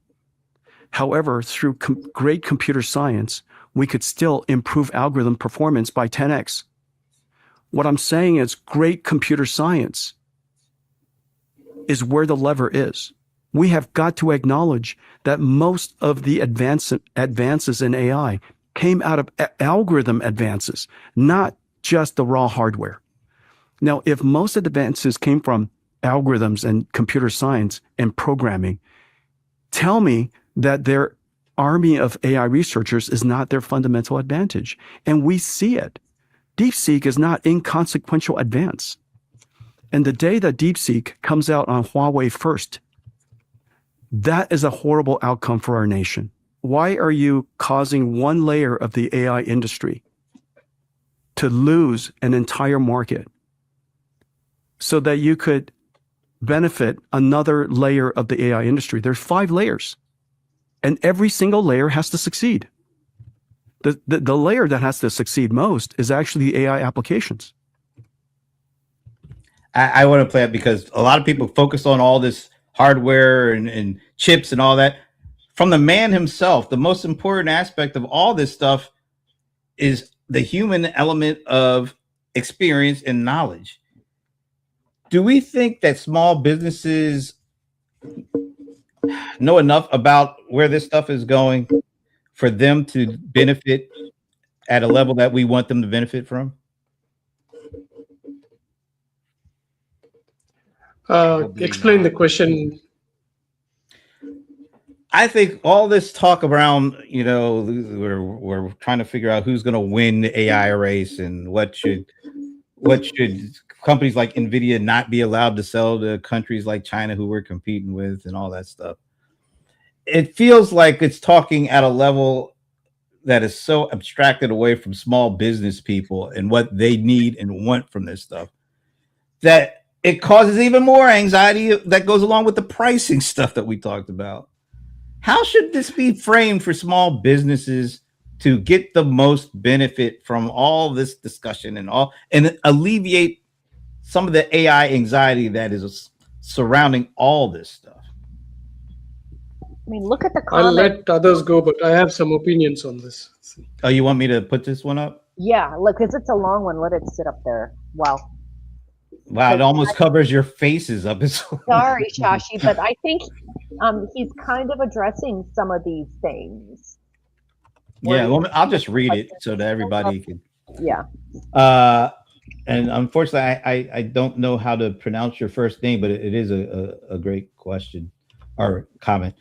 However, through great computer science, we could still improve algorithm performance by 10x. What I'm saying is great computer science is where the lever is. We have got to acknowledge that most of the advances in AI came out of algorithm advances, not just the raw hardware. Now, if most of the advances came from algorithms and computer science and programming, tell me that their army of AI researchers is not their fundamental advantage. And we see it. DeepSeek is not inconsequential advance. And the day that DeepSeek comes out on Huawei first, that is a horrible outcome for our nation. Why are you causing one layer of the AI industry to lose an entire market so that you could benefit another layer of the AI industry? There's 5 layers, and every single layer has to succeed. The layer that has to succeed most is actually the AI applications. I want to play it because a lot of people focus on all this hardware and chips and all that. From the man himself, the most important aspect of all this stuff is the human element of experience and knowledge. Do we think that small businesses know enough about where this stuff is going for them to benefit at a level that we want them to benefit from? Explain the question. I think all this talk around, we're trying to figure out who's going to win the AI race and what should companies like NVIDIA not be allowed to sell to countries like China who we're competing with and all that stuff. It feels like it's talking at a level that is so abstracted away from small business people and what they need and want from this stuff that it causes even more anxiety that goes along with the pricing stuff that we talked about. How should this be framed for small businesses to get the most benefit from all this discussion and alleviate some of the AI anxiety that is surrounding all this stuff? I mean, look at the I'll comments. let others go, but I have some opinions on this. Oh, you want me to put this one up? Yeah, look, because it's a long one. Let it sit up there. Wow. Wow, it almost covers your faces up. Sorry, Shashi, but I think he's kind of addressing some of these things. Yeah, well, I'll just read it so that everybody can. Yeah. And unfortunately, I don't know how to pronounce your first name, but it is a great question or comment.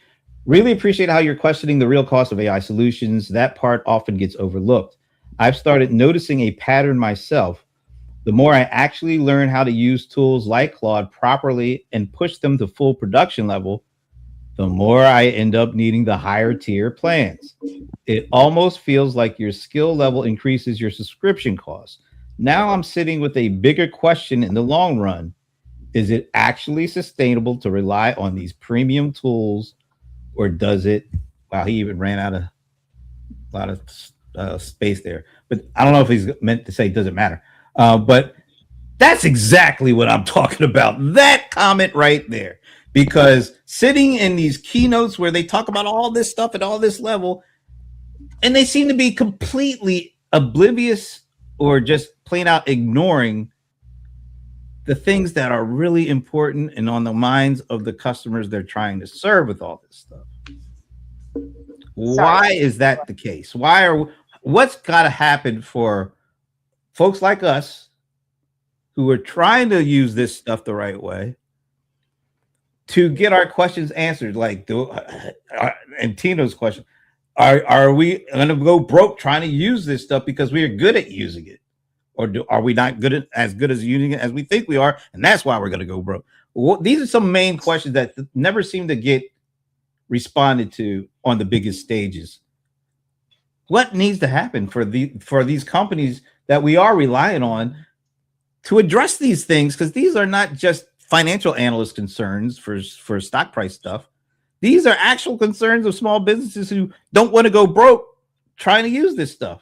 Really appreciate how you're questioning the real cost of AI solutions. That part often gets overlooked. I've started noticing a pattern myself. The more I actually learn how to use tools like Claude properly and push them to full production level, the more I end up needing the higher tier plans. It almost feels like your skill level increases your subscription costs. Now I'm sitting with a bigger question in the long run. Is it actually sustainable to rely on these premium tools, or does it? Wow, he even ran out of a lot of space there. But I don't know if he's meant to say it doesn't matter. But That's exactly what I'm talking about. That comment right there. Because sitting in these keynotes where they talk about all this stuff at all this level, and they seem to be completely oblivious or just plain out ignoring the things that are really important and on the minds of the customers they're trying to serve with all this stuff. Why is that the case? What's got to happen for folks like us who are trying to use this stuff the right way to get our questions answered? Like, and Tino's question, are we going to go broke trying to use this stuff because we are good at using it? Or are we not as good as using it as we think we are? And that's why we're going to go broke. Well, these are some main questions that never seem to get responded to on the biggest stages. What needs to happen for these companies that we are relying on to address these things? Because these are not just financial analyst concerns for stock price stuff. These are actual concerns of small businesses who don't want to go broke trying to use this stuff.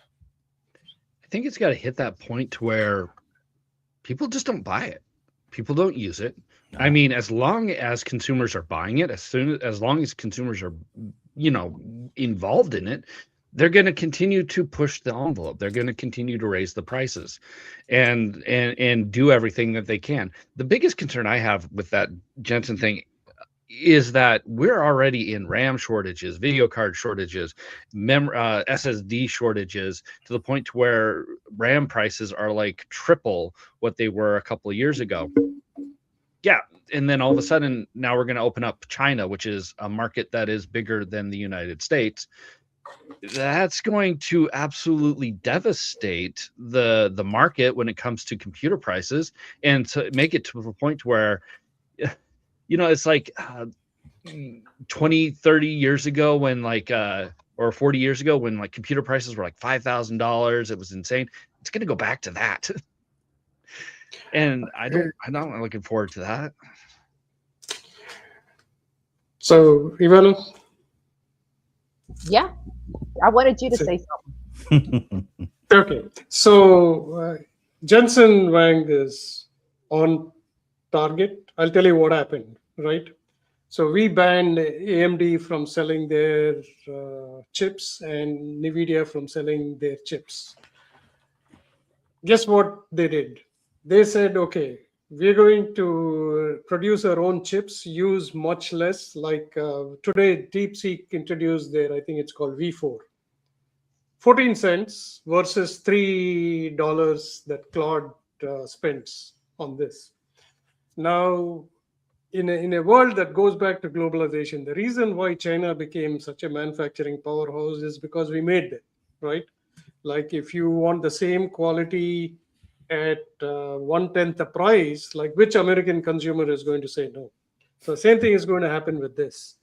I think it's got to hit that point to where people just don't buy it. People don't use it. I mean, as long as consumers are buying it, as long as consumers are, involved in it, they're going to continue to push the envelope. They're going to continue to raise the prices and do everything that they can. The biggest concern I have with that Jensen thing is that we're already in RAM shortages, video card shortages, SSD shortages, to the point to where RAM prices are like triple what they were a couple of years ago. Yeah. And then all of a sudden, now we're going to open up China, which is a market that is bigger than the United States. That's going to absolutely devastate the market when it comes to computer prices, and to make it to a point where, it's like 20, 30 years ago when or 40 years ago when like computer prices were like $5,000. It was insane. It's going to go back to that. And I'm not looking forward to that. So, Ivana? Yeah, I wanted you to say something. Okay, so Jensen Wang is on target. I'll tell you what happened, right? So we banned AMD from selling their chips and NVIDIA from selling their chips. Guess what they did? They said, okay, we're going to produce our own chips, use much less. Like today, DeepSeek introduced their, I think it's called V4. 14 cents versus $3 that Claude spends on this. Now, in a world that goes back to globalization, the reason why China became such a manufacturing powerhouse is because we made it, right? Like if you want the same quality at 1/10 the price, like which American consumer is going to say no? So same thing is going to happen with this.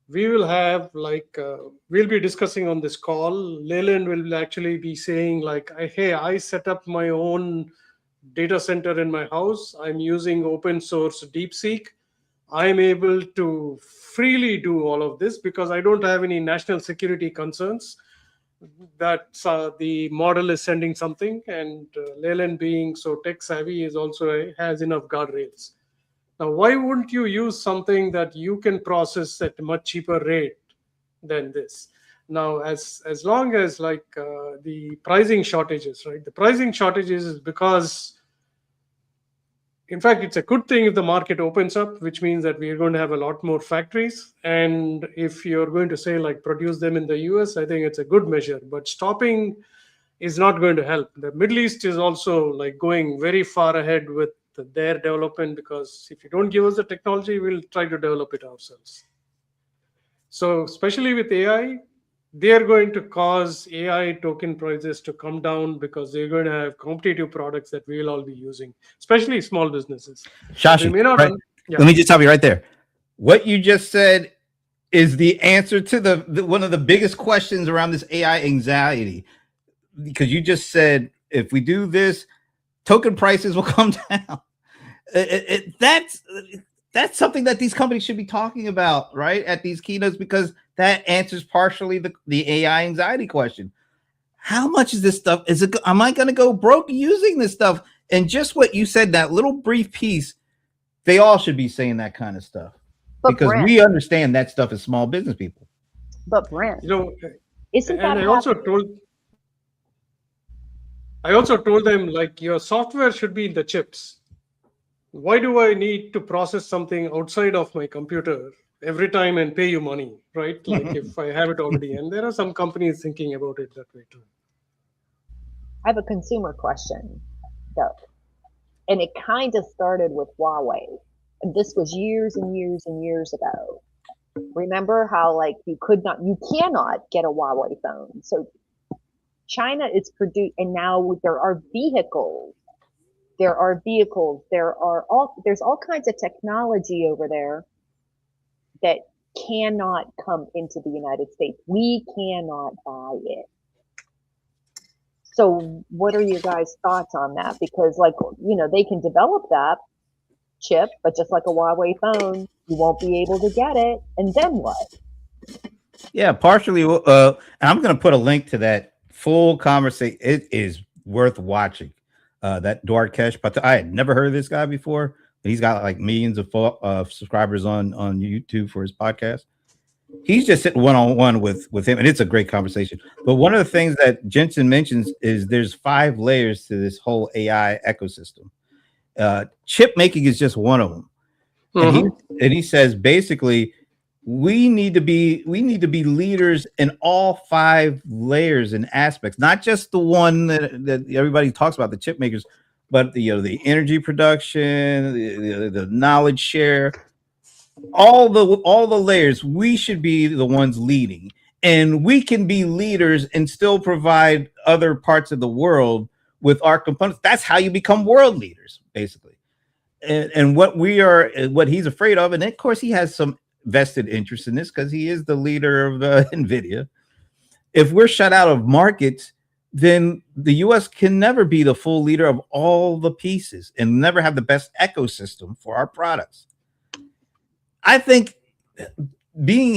We will have we'll be discussing on this call. Leland will actually be saying like, hey, I set up my own data center in my house. I'm using open source DeepSeek. I'm able to freely do all of this because I don't have any national security concerns that the model is sending something, and Leland being so tech savvy has enough guardrails. Now, why wouldn't you use something that you can process at a much cheaper rate than this? Now, as long as the pricing shortages, right? The pricing shortages is because, in fact, it's a good thing if the market opens up, which means that we're going to have a lot more factories. And if you're going to say produce them in the US, I think it's a good measure. But stopping is not going to help. The Middle East is also going very far ahead with their development, because if you don't give us the technology, we'll try to develop it ourselves. So especially with AI, they're going to cause AI token prices to come down because they're going to have competitive products that we'll all be using, especially small businesses. Shashi, right? Let me just tell you right there. What you just said is the answer to the one of the biggest questions around this AI anxiety. Because you just said, if we do this, token prices will come down. That's something that these companies should be talking about, right, at these keynotes, because that answers partially the AI anxiety question. How much is this stuff? Am I going to go broke using this stuff? And just what you said, that little brief piece, they all should be saying that kind of stuff. But Because Brent, we understand that stuff as small business people. but Brent, You know, isn't that and I also told them, like, your software should be in the chips. Why do I need to process something outside of my computer every time and pay you money, right? Like if I have it already. And there are some companies thinking about it that way too. I have a consumer question, though. And it kind of started with Huawei. And this was years and years and years ago. Remember how like you cannot get a Huawei phone. So China is produced, and now there are vehicles. There's all kinds of technology over there that cannot come into the United States. We cannot buy it. So what are your guys' thoughts on that? Because like, they can develop that chip, but just like a Huawei phone, you won't be able to get it. And then what? Yeah, partially. I'm going to put a link to that full conversation. It is worth watching. That Dwarkesh, but I had never heard of this guy before. He's got like millions of subscribers on YouTube for his podcast. He's just sitting one-on-one with him, and it's a great conversation. But one of the things that Jensen mentions is there's 5 layers to this whole AI ecosystem. Chip making is just one of them. Mm-hmm. And he says basically we need to be leaders in all 5 layers and aspects, not just the one that everybody talks about, the chip makers, but the energy production, the knowledge share, all the layers. We should be the ones leading, and we can be leaders and still provide other parts of the world with our components. That's how you become world leaders, basically. And what he's afraid of, and of course he has some vested interest in this because he is the leader of NVIDIA. If we're shut out of markets, then the US can never be the full leader of all the pieces and never have the best ecosystem for our products. I think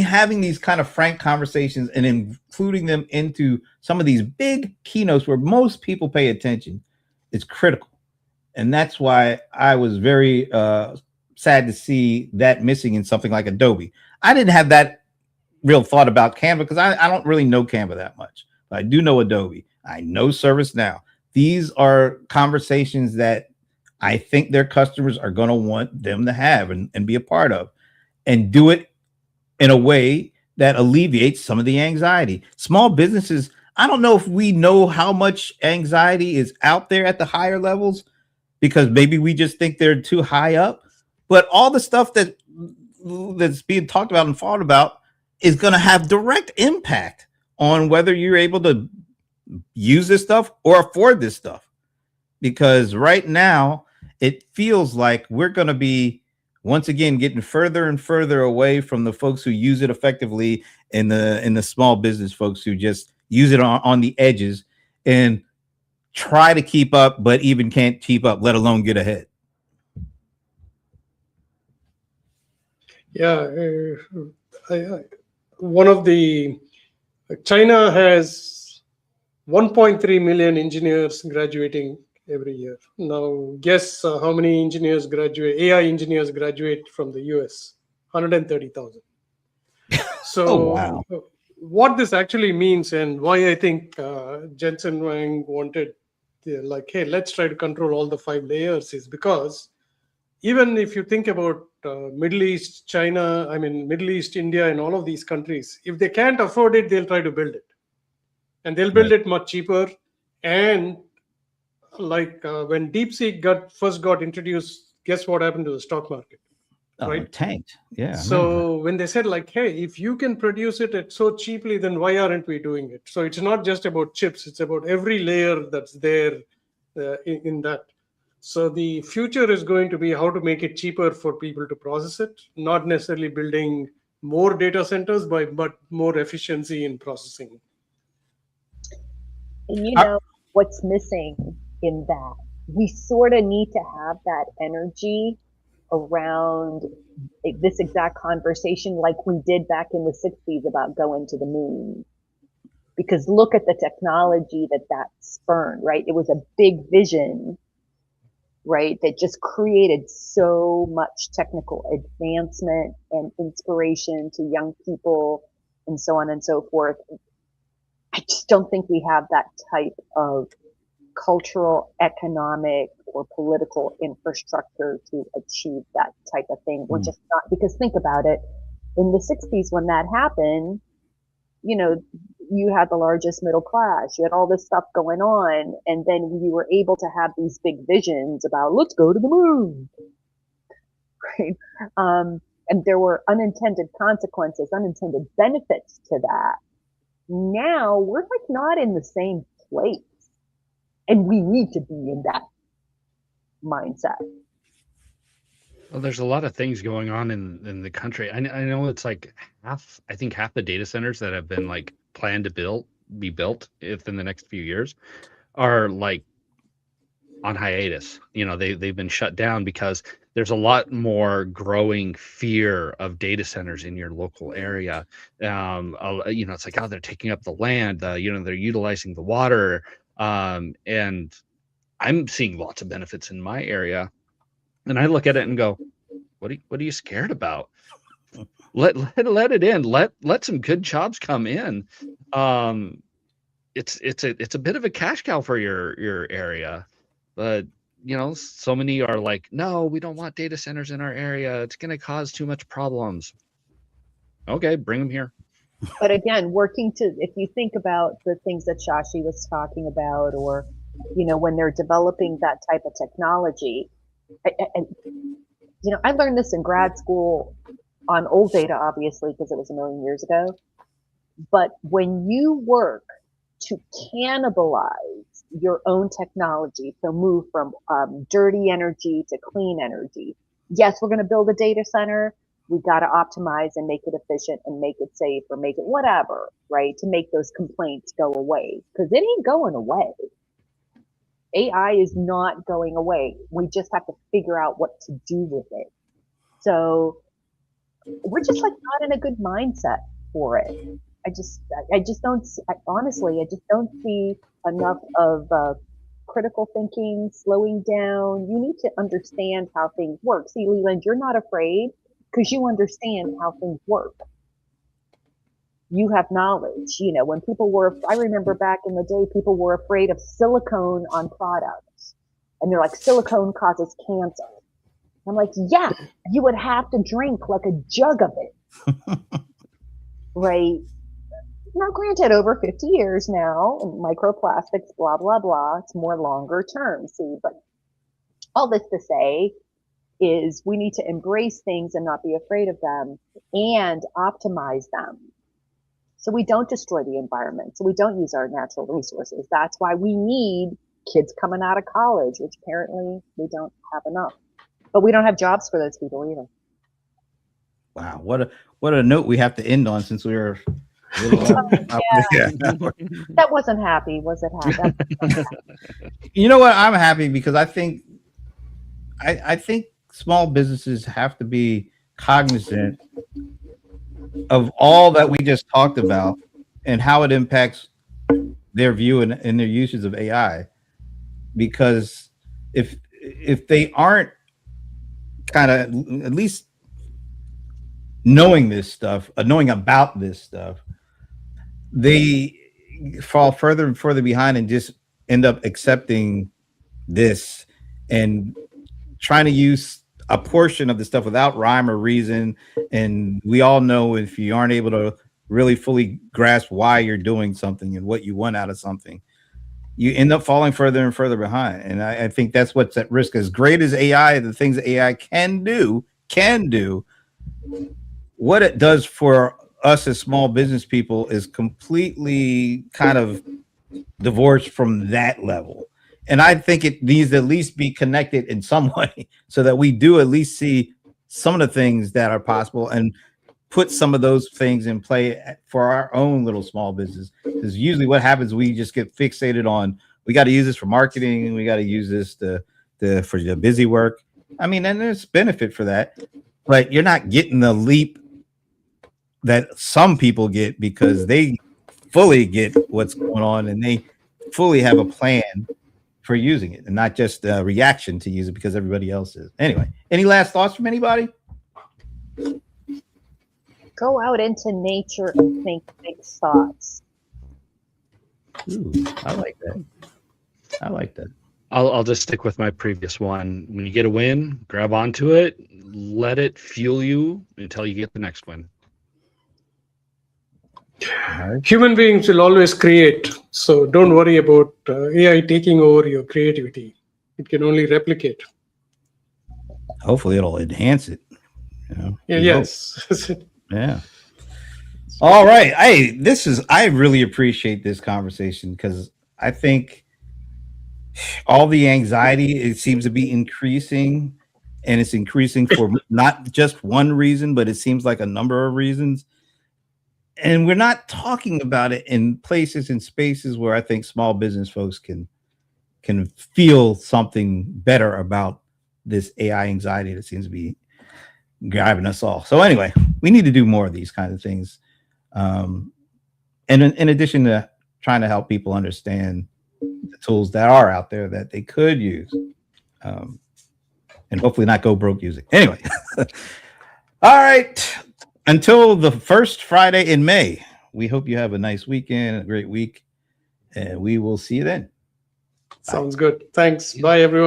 having these kind of frank conversations and including them into some of these big keynotes where most people pay attention is critical. And that's why I was very sad to see that missing in something like Adobe. I didn't have that real thought about Canva because I don't really know Canva that much. But I do know Adobe. I know ServiceNow. These are conversations that I think their customers are going to want them to have and be a part of, and do it in a way that alleviates some of the anxiety. Small businesses, I don't know if we know how much anxiety is out there at the higher levels because maybe we just think they're too high up. But all the stuff that's being talked about and thought about is going to have direct impact on whether you're able to use this stuff or afford this stuff. Because right now, it feels like we're going to be, once again, getting further and further away from the folks who use it effectively and the small business folks who just use it on the edges and try to keep up, but even can't keep up, let alone get ahead. Yeah, China has 1.3 million engineers graduating every year. Now, guess how many AI engineers graduate from the US? 130,000. So, wow. What this actually means and why I think Jensen Huang wanted, hey, let's try to control all the 5 layers is because even if you think about Middle East, Middle East, India, and all of these countries, if they can't afford it, they'll try to build it. And they'll build it much cheaper. And like when DeepSeek first got introduced, guess what happened to the stock market? Right? Tanked. Yeah. So when they said like, hey, if you can produce it so cheaply, then why aren't we doing it? So it's not just about chips. It's about every layer that's there in that. So the future is going to be how to make it cheaper for people to process it, not necessarily building more data centers, but more efficiency in processing. And what's missing in that? We sort of need to have that energy around this exact conversation like we did back in the 60s about going to the moon. Because look at the technology that spurned, right? It was a big vision. right? That just created so much technical advancement and inspiration to young people and so on and so forth. I just don't think we have that type of cultural, economic, or political infrastructure to achieve that type of thing. We're just not, because think about it, in the 60s when that happened, you know, you had the largest middle class, you had all this stuff going on, and then you were able to have these big visions about let's go to the moon, right? And there were unintended consequences, unintended benefits to that. Now we're like not in the same place, and we need to be in that mindset. Well, there's a lot of things going on in the country. I know it's like half the data centers that have been like planned to be built within the next few years are like on hiatus. You know, they've been shut down because there's a lot more growing fear of data centers in your local area. You know, it's like, oh, they're taking up the land, you know, they're utilizing the water. And I'm seeing lots of benefits in my area. And I look at it and go, what are you scared about? Let it in. Let some good jobs come in. It's a bit of a cash cow for your area, but you know, so many are like, no, we don't want data centers in our area. It's going to cause too much problems. Okay, bring them here. But again, if you think about the things that Shashi was talking about, or, you know, when they're developing that type of technology, you know, I learned this in grad school on old data, obviously, because it was a million years ago. But when you work to cannibalize your own technology, so move from dirty energy to clean energy. Yes, we're going to build a data center. We got to optimize and make it efficient and make it safe or make it whatever, right? To make those complaints go away, because it ain't going away. AI is not going away. We just have to figure out what to do with it. So we're just like not in a good mindset for it. I just don't see, honestly, I just don't see enough of critical thinking, slowing down. You need to understand how things work. See, Leland, you're not afraid because you understand how things work. You have knowledge. You know, when people were, I remember back in the day, people were afraid of silicone on products. And they're like, silicone causes cancer. I'm like, yeah, you would have to drink like a jug of it. Right? Now, granted, over 50 years now, microplastics, blah, blah, blah, it's more longer term, see, but all this to say is we need to embrace things and not be afraid of them and optimize them. So we don't destroy the environment. So we don't use our natural resources. That's why we need kids coming out of college, which apparently we don't have enough. But we don't have jobs for those people either. Wow, what a note we have to end on, since we were That wasn't happy, was it happy? You know what? I'm happy because I think small businesses have to be cognizant of all that we just talked about and how it impacts their view and their usage of AI. Because if they aren't kind of at least knowing this stuff, knowing about this stuff, they fall further and further behind and just end up accepting this and trying to use a portion of the stuff without rhyme or reason. And we all know if you aren't able to really fully grasp why you're doing something and what you want out of something, you end up falling further and further behind. And I think that's what's at risk. As great as AI, the things that AI can do, what it does for us as small business people is completely kind of divorced from that level. And I think it needs to at least be connected in some way so that we do at least see some of the things that are possible and put some of those things in play for our own little small business. Because usually what happens, we just get fixated on, we got to use this for marketing, we got to use this for the busy work. I mean, and there's benefit for that, but you're not getting the leap that some people get because they fully get what's going on and they fully have a plan for using it and not just a reaction to use it because everybody else is. Anyway, any last thoughts from anybody? Go out into nature and think big thoughts. Ooh, I like that. I like that. I'll just stick with my previous one. When you get a win, grab onto it, let it fuel you until you get the next win. Human beings will always create, so don't worry about AI taking over your creativity. It can only replicate. Hopefully it'll enhance it. You know? Yeah, We yes. hope. Yeah. All right. I really appreciate this conversation because I think all the anxiety, it seems to be increasing, and it's increasing for not just one reason, but it seems like a number of reasons. And we're not talking about it in places and spaces where I think small business folks can feel something better about this AI anxiety that seems to be driving us all. So anyway, we need to do more of these kinds of things. And in addition to trying to help people understand the tools that are out there that they could use, and hopefully not go broke using. Anyway, all right. Until the first Friday in May, we hope you have a nice weekend, a great week, and we will see you then. Sounds good. Thanks. Bye, everyone.